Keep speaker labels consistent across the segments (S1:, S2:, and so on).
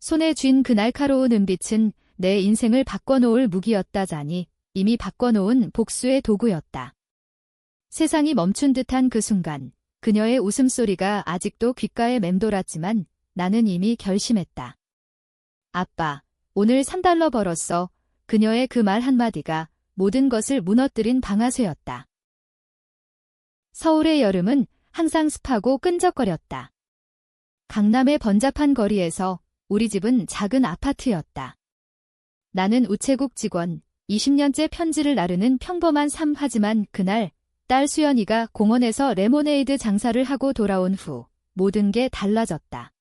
S1: 손에 쥔 그 날카로운 은빛은 내 인생을 바꿔놓을 무기였다자니 이미 바꿔놓은 복수의 도구였다. 세상이 멈춘 듯한 그 순간 그녀의 웃음소리가 아직도 귓가에 맴돌았지만 나는 이미 결심했다. 아빠, 오늘 $3 벌었어. 그녀의 그 말 한마디가 모든 것을 무너뜨린 방아쇠였다. 서울의 여름은 항상 습하고 끈적거렸다. 강남의 번잡한 거리에서 우리 집은 작은 아파트였다. 나는 우체국 직원, 20년째 편지를 나르는 평범한 삶. 하지만 그날 딸 수연이가 공원에서 레모네이드 장사를 하고 돌아온 후 모든 게 달라졌다.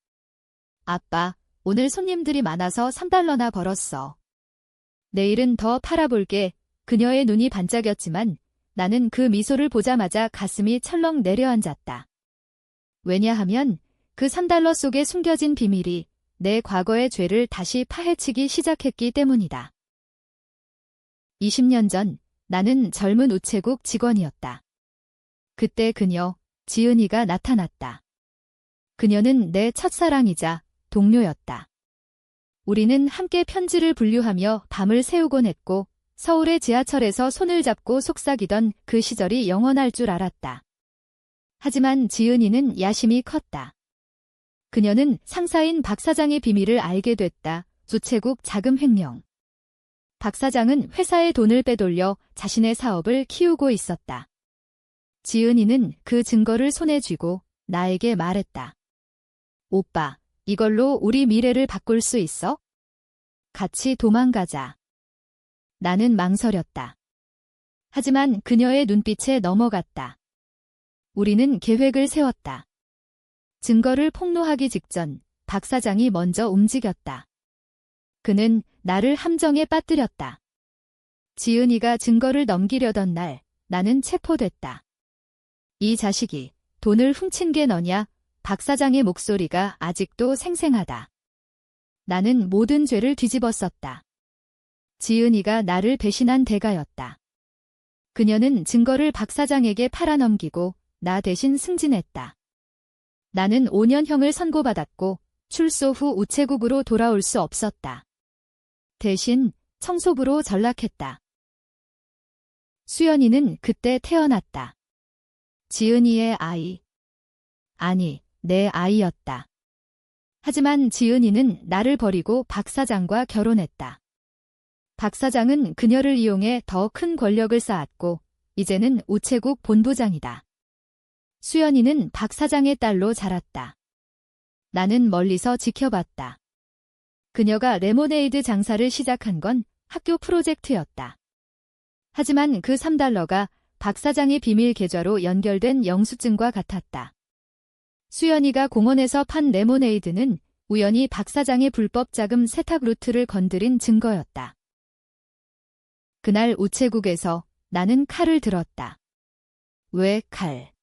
S1: 아빠, 오늘 손님들이 많아서 $3나 벌었어. 내일은 더 팔아볼게. 그녀의 눈이 반짝였지만 나는 그 미소를 보자마자 가슴이 철렁 내려앉았다. 왜냐하면 그 $3 속에 숨겨진 비밀이 내 과거의 죄를 다시 파헤치기 시작했기 때문이다. 20년 전 나는 젊은 우체국 직원이었다. 그때 그녀, 지은이가 나타났다. 그녀는 내 첫사랑이자 동료였다. 우리는 함께 편지를 분류하며 밤을 새우곤 했고 서울의 지하철에서 손을 잡고 속삭이던 그 시절이 영원할 줄 알았다. 하지만 지은이는 야심이 컸다. 그녀는 상사인 박 사장의 비밀을 알게 됐다. 우체국 자금 횡령. 박 사장은 회사의 돈을 빼돌려 자신의 사업을 키우고 있었다. 지은이는 그 증거를 손에 쥐고 나에게 말했다. 오빠, 이걸로 우리 미래를 바꿀 수 있어? 같이 도망가자. 나는 망설였다. 하지만 그녀의 눈빛에 넘어갔다. 우리는 계획을 세웠다. 증거를 폭로하기 직전 박 사장이 먼저 움직였다. 그는 나를 함정에 빠뜨렸다. 지은이가 증거를 넘기려던 날 나는 체포됐다. 이 자식이 돈을 훔친 게 너냐? 박 사장의 목소리가 아직도 생생하다. 나는 모든 죄를 뒤집었었다. 지은이가 나를 배신한 대가였다. 그녀는 증거를 박 사장에게 팔아넘기고 나 대신 승진했다. 나는 5년형을 선고받았고 출소 후 우체국으로 돌아올 수 없었다. 대신 청소부로 전락했다. 수연이는 그때 태어났다. 지은이의 아이. 아니, 내 아이였다. 하지만 지은이는 나를 버리고 박 사장과 결혼했다. 박 사장은 그녀를 이용해 더 큰 권력을 쌓았고 이제는 우체국 본부장이다. 수연이는 박 사장의 딸로 자랐다. 나는 멀리서 지켜봤다. 그녀가 레모네이드 장사를 시작한 건 학교 프로젝트였다. 하지만 그 $3가 박 사장의 비밀 계좌로 연결된 영수증과 같았다. 수연이가 공원에서 판 레모네이드는 우연히 박 사장의 불법 자금 세탁 루트를 건드린 증거였다. 그날 우체국에서 나는 칼을 들었다. 왜 칼?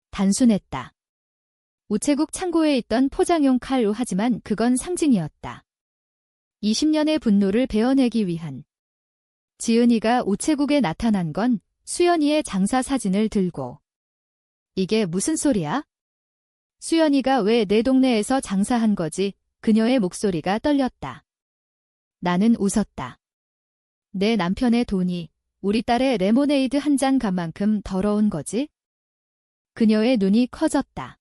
S1: 단순했다. 우체국 창고에 있던 포장용 칼. 하지만 그건 상징이었다. 20년의 분노를 베어내기 위한. 지은이가 우체국에 나타난 건 수연이의 장사 사진을 들고. 이게 무슨 소리야? 수연이가 왜 내 동네에서 장사한 거지? 그녀의 목소리가 떨렸다. 나는 웃었다. 내 남편의 돈이 우리 딸의 레모네이드 한 잔 값만큼 더러운 거지? 그녀의 눈이 커졌다.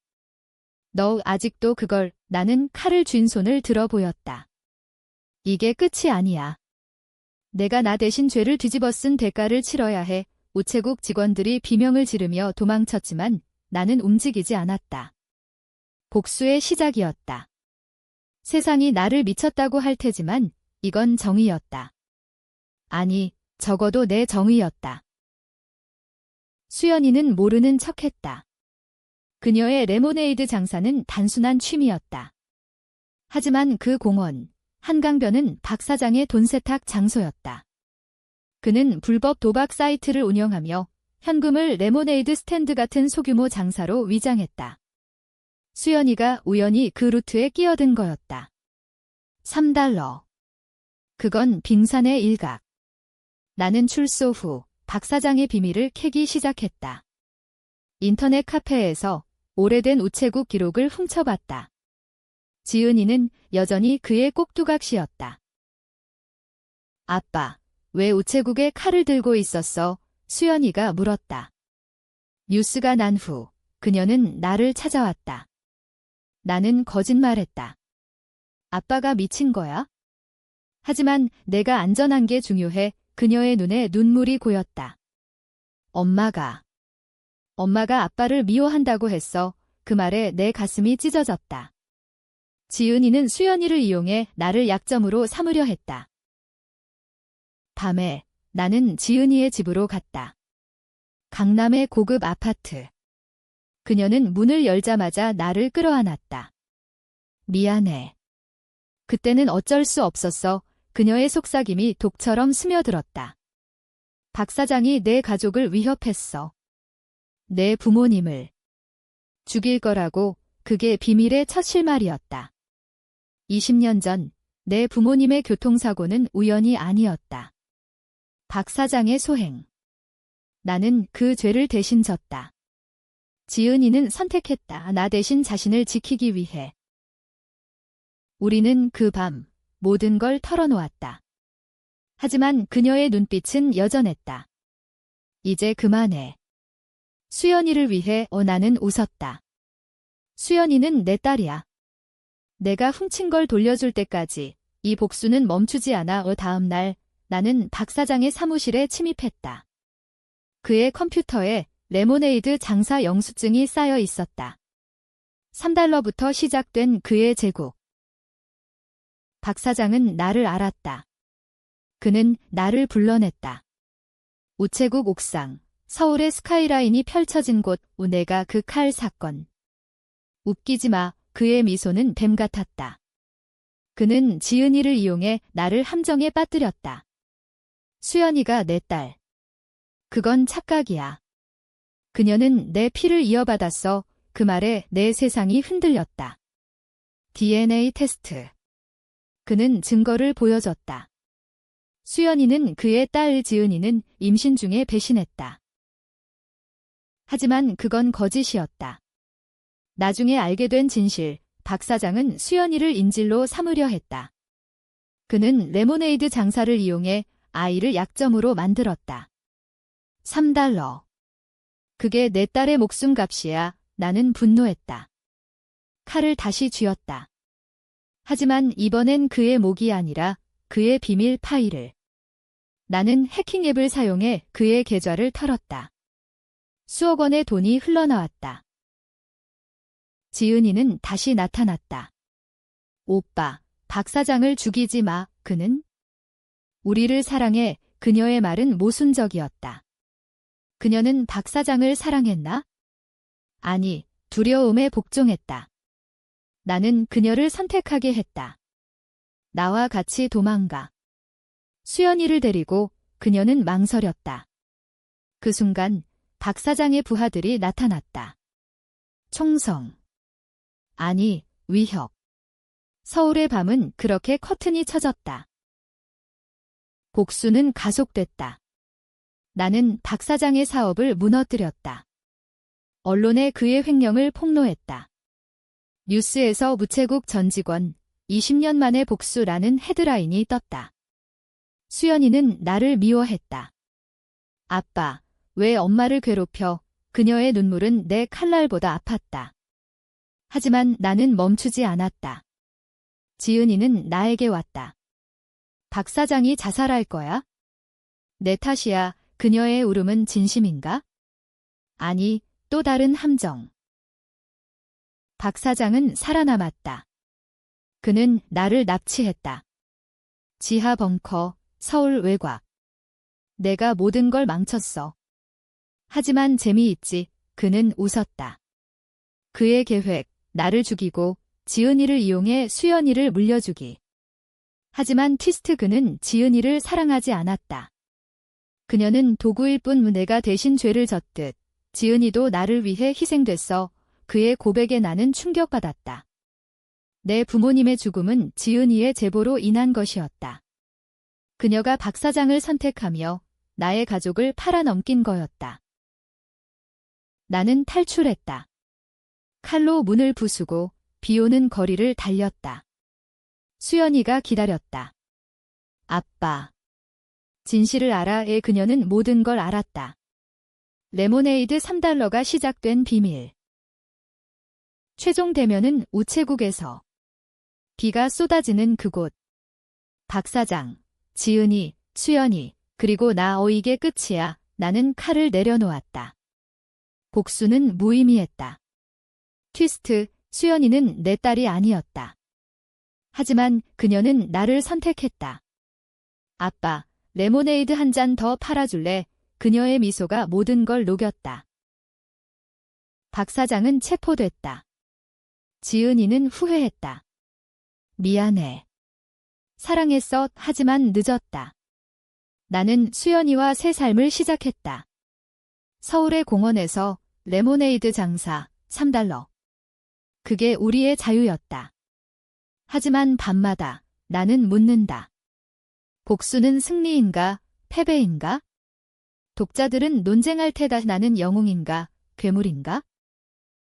S1: 너 아직도 그걸. 나는 칼을 쥔 손을 들어 보였다. 이게 끝이 아니야. 내가 나 대신 죄를 뒤집어 쓴 대가를 치러야 해. 우체국 직원들이 비명을 지르며 도망쳤지만 나는 움직이지 않았다. 복수의 시작이었다. 세상이 나를 미쳤다고 할 테지만 이건 정의였다. 아니, 적어도 내 정의였다. 수연이는 모르는 척했다. 그녀의 레모네이드 장사는 단순한 취미였다. 하지만 그 공원, 한강변은 박 사장의 돈 세탁 장소였다. 그는 불법 도박 사이트를 운영하며 현금을 레모네이드 스탠드 같은 소규모 장사로 위장했다. 수연이가 우연히 그 루트에 끼어든 거였다. $3. 그건 빙산의 일각. 나는 출소 후 박 사장의 비밀을 캐기 시작했다. 인터넷 카페에서 오래된 우체국 기록을 훔쳐봤다. 지은이는 여전히 그의 꼭두각시였다. 아빠, 왜 우체국에 칼을 들고 있었어? 수연이가 물었다. 뉴스가 난 후 그녀는 나를 찾아왔다. 나는 거짓말했다. 아빠가 미친 거야? 하지만 내가 안전한 게 중요해. 그녀의 눈에 눈물이 고였다. 엄마가 아빠를 미워한다고 했어. 그 말에 내 가슴이 찢어졌다. 지은이는 수연이를 이용해 나를 약점으로 삼으려 했다. 밤에 나는 지은이의 집으로 갔다. 강남의 고급 아파트. 그녀는 문을 열자마자 나를 끌어안았다. 미안해. 그때는 어쩔 수 없었어. 그녀의 속삭임이 독처럼 스며들었다. 박 사장이 내 가족을 위협했어. 내 부모님을 죽일 거라고. 그게 비밀의 첫 실말이었다. 20년 전 내 부모님의 교통사고는 우연이 아니었다. 박 사장의 소행. 나는 그 죄를 대신 졌다. 지은이는 선택했다. 나 대신 자신을 지키기 위해. 우리는 그 밤 모든 걸 털어놓았다. 하지만 그녀의 눈빛은 여전했다. 이제 그만해. 수연이를 위해. 나는 웃었다. 수연이는 내 딸이야. 내가 훔친 걸 돌려줄 때까지 이 복수는 멈추지 않아. 다음 날 나는 박 사장의 사무실에 침입했다. 그의 컴퓨터에 레모네이드 장사 영수증이 쌓여 있었다. $3부터 시작된 그의 제국. 박 사장은 나를 알았다. 그는 나를 불러냈다. 우체국 옥상, 서울의 스카이라인이 펼쳐진 곳. 내가 그 칼 사건. 웃기지 마. 그의 미소는 뱀 같았다. 그는 지은이를 이용해 나를 함정에 빠뜨렸다. 수연이가 내 딸. 그건 착각이야. 그녀는 내 피를 이어받았어. 그 말에 내 세상이 흔들렸다. DNA 테스트. 그는 증거를 보여줬다. 수연이는 그의 딸 지은이는 임신 중에 배신했다. 하지만 그건 거짓이었다. 나중에 알게 된 진실, 박 사장은 수연이를 인질로 삼으려 했다. 그는 레모네이드 장사를 이용해 아이를 약점으로 만들었다. $3. 그게 내 딸의 목숨값이야. 나는 분노했다. 칼을 다시 쥐었다. 하지만 이번엔 그의 목이 아니라 그의 비밀 파일을. 나는 해킹 앱을 사용해 그의 계좌를 털었다. 수억 원의 돈이 흘러나왔다. 지은이는 다시 나타났다. 오빠, 박 사장을 죽이지 마. 그는 우리를 사랑해. 그녀의 말은 모순적이었다. 그녀는 박 사장을 사랑했나? 아니, 두려움에 복종했다. 나는 그녀를 선택하게 했다. 나와 같이 도망가. 수연이를 데리고. 그녀는 망설였다. 그 순간 박 사장의 부하들이 나타났다. 총성. 아니, 위협. 서울의 밤은 그렇게 커튼이 쳐졌다. 복수는 가속됐다. 나는 박 사장의 사업을 무너뜨렸다. 언론에 그의 횡령을 폭로했다. 뉴스에서 우체국 전 직원 20년 만에 복수라는 헤드라인이 떴다. 수연이는 나를 미워했다. 아빠, 왜 엄마를 괴롭혀? 그녀의 눈물은 내 칼날보다 아팠다. 하지만 나는 멈추지 않았다. 지은이는 나에게 왔다. 박 사장이 자살할 거야? 내 탓이야. 그녀의 울음은 진심인가? 아니, 또 다른 함정. 박 사장은 살아남았다. 그는 나를 납치했다. 지하 벙커, 서울 외곽. 내가 모든 걸 망쳤어. 하지만 재미있지. 그는 웃었다. 그의 계획, 나를 죽이고 지은이를 이용해 수연이를 물려주기. 하지만 트위스트, 그는 지은이를 사랑하지 않았다. 그녀는 도구일 뿐. 내가 대신 죄를 졌듯 지은이도 나를 위해 희생됐어. 그의 고백에 나는 충격받았다. 내 부모님의 죽음은 지은이의 제보로 인한 것이었다. 그녀가 박 사장을 선택하며 나의 가족을 팔아넘긴 거였다. 나는 탈출했다. 칼로 문을 부수고 비 오는 거리를 달렸다. 수연이가 기다렸다. 아빠. 진실을 알아의 그녀는 모든 걸 알았다. 레모네이드 3달러가 시작된 비밀. 최종 대면은 우체국에서. 비가 쏟아지는 그곳. 박 사장, 지은이, 수연이, 그리고 나 이게 끝이야. 나는 칼을 내려놓았다. 복수는 무의미했다. 트위스트, 수연이는 내 딸이 아니었다. 하지만 그녀는 나를 선택했다. 아빠, 레모네이드 한 잔 더 팔아줄래? 그녀의 미소가 모든 걸 녹였다. 박 사장은 체포됐다. 지은이는 후회했다. 미안해. 사랑했어. 하지만 늦었다. 나는 수연이와 새 삶을 시작했다. 서울의 공원에서 레모네이드 장사 3달러. 그게 우리의 자유였다. 하지만 밤마다 나는 묻는다. 복수는 승리인가, 패배인가? 독자들은 논쟁할 테다. 나는 영웅인가, 괴물인가?